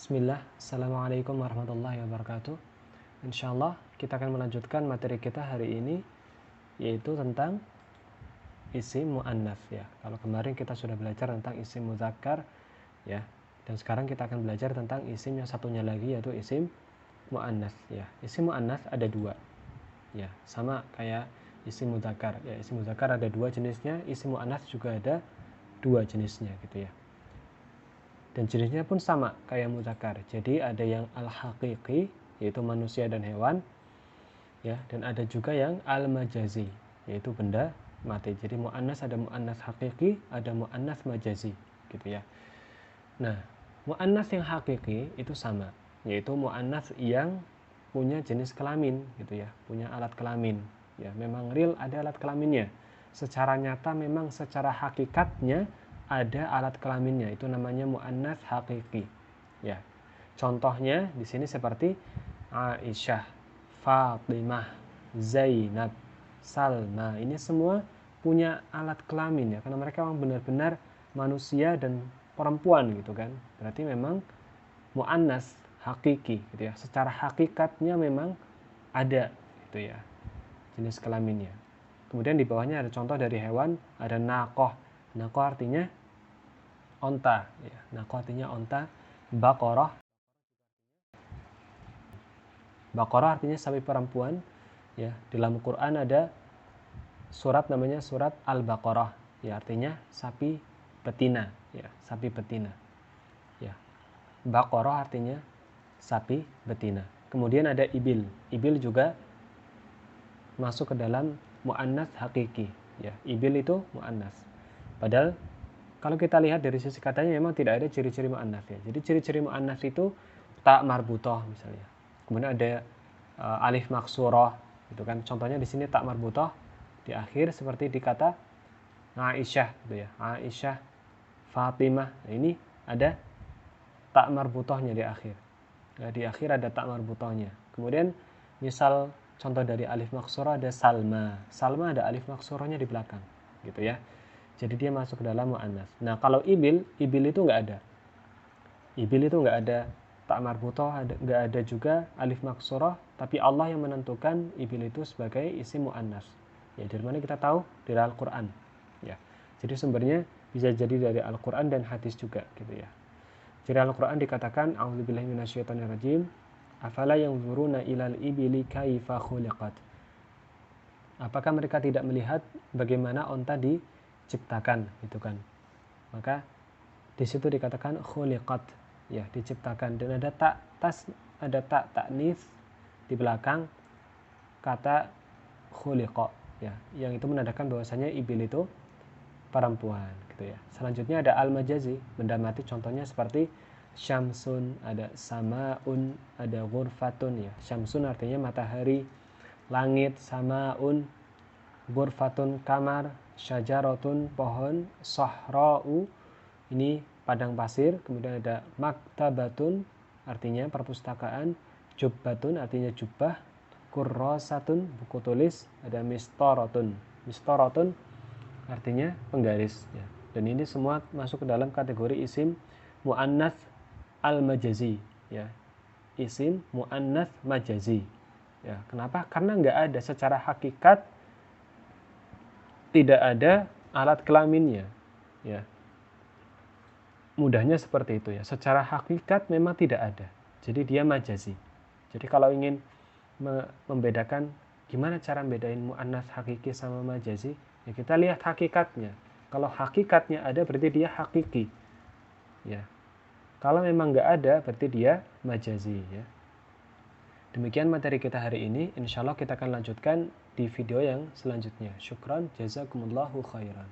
Bismillah, Assalamualaikum warahmatullahi wabarakatuh. Insyaallah kita akan melanjutkan materi kita hari ini, yaitu tentang isim mu'annats ya. Kalau kemarin kita sudah belajar tentang isim mudzakkar ya, dan sekarang kita akan belajar tentang isim yang satunya lagi, yaitu isim mu'annats ya. Isim mu'annats ada dua ya, sama kayak isim mudzakkar ya. Isim mudzakkar ada dua jenisnya, isim mu'annats juga ada dua jenisnya gitu ya. Dan jenisnya pun sama kayak mudzakkar. Jadi ada yang al-haqiqi, yaitu manusia dan hewan ya, dan ada juga yang al-majazi, yaitu benda mati. Jadi mu'annas ada mu'annas haqiqi, ada mu'annas majazi gitu ya. Nah, mu'annas yang haqiqi itu sama, yaitu mu'annas yang punya jenis kelamin gitu ya, punya alat kelamin ya, memang real ada alat kelaminnya. Secara nyata memang secara hakikatnya ada alat kelaminnya, itu namanya mu'annas haqiqi ya. Contohnya di sini seperti Aisyah, Fatimah, Zainab, Salma, ini semua punya alat kelamin ya, karena mereka memang benar-benar manusia dan perempuan gitu kan. Berarti memang mu'annas hakiki gitu ya, secara hakikatnya memang ada gitu ya jenis kelaminnya. Kemudian di bawahnya ada contoh dari hewan, ada naqoh. Naqoh artinya onta ya, naqoh artinya onta. Baqarah artinya sapi perempuan ya. Dalam Quran ada surat namanya surat Al-Baqarah ya, artinya sapi betina ya, sapi betina ya. Baqarah artinya sapi betina. Kemudian ada ibil. Ibil juga masuk ke dalam mu'annas hakiki ya. Ibil itu mu'annas. Padahal kalau kita lihat dari sisi katanya memang tidak ada ciri-ciri mu'annas ya. Jadi ciri-ciri mu'annas itu tak marbutoh misalnya. Kemudian ada alif maksurah gitu kan. Contohnya di sini tak marbutoh di akhir seperti di kata Aisyah gitu ya. Aisyah, Fatimah. Nah, ini ada tak marbutohnya di akhir. Nah, di akhir ada tak marbutohnya. Kemudian misal contoh dari alif maksurah ada Salma. Salma ada alif maksurahnya di belakang gitu ya. Jadi dia masuk ke dalam mu'annas. Nah, kalau ibil itu nggak ada. Ibil itu nggak ada tak marbutoh, nggak ada juga alif maksurah, tapi Allah yang menentukan ibil itu sebagai isim mu'annas. Ya, dari mana kita tahu? Dari Al-Qur'an. Ya. Jadi sumbernya bisa jadi dari Al-Qur'an dan hadis juga gitu ya. Jadi Al-Qur'an dikatakan a'udzubillahi minasyaitonirrajim, afala yanzuruna ilal ibili kaifa khuliqat. Apakah mereka tidak melihat bagaimana onta diciptakan gitu kan? Maka di situ dikatakan khuliqat ya, diciptakan, dan ada tak taknis di belakang kata khuliqa ya, yang itu menandakan bahwasanya ibil itu perempuan gitu ya. Selanjutnya ada al-majazi, benda mati, contohnya seperti syamsun, ada samaun, ada ghurfatun ya. Syamsun artinya matahari, langit, samaun, ghurfatun kamar, syajaratun pohon, sahra'u ini padang pasir. Kemudian ada maktabatun artinya perpustakaan, jubbatun artinya jubah, kurrasatun buku tulis, ada mistoratun. Mistoratun artinya penggaris ya. Dan ini semua masuk ke dalam kategori isim mu'annats al-majazi ya. Isim mu'annats majazi ya. Kenapa? Karena nggak ada secara hakikat, tidak ada alat kelaminnya ya. Mudahnya seperti itu ya. Secara hakikat memang tidak ada. Jadi dia majazi. Jadi kalau ingin membedakan gimana cara membedain mu'annas hakiki sama majazi, ya kita lihat hakikatnya. Kalau hakikatnya ada berarti dia hakiki. Ya. Kalau memang nggak ada berarti dia majazi ya. Demikian materi kita hari ini. Insya Allah kita akan lanjutkan di video yang selanjutnya. Syukran, jazakumullahu khairan.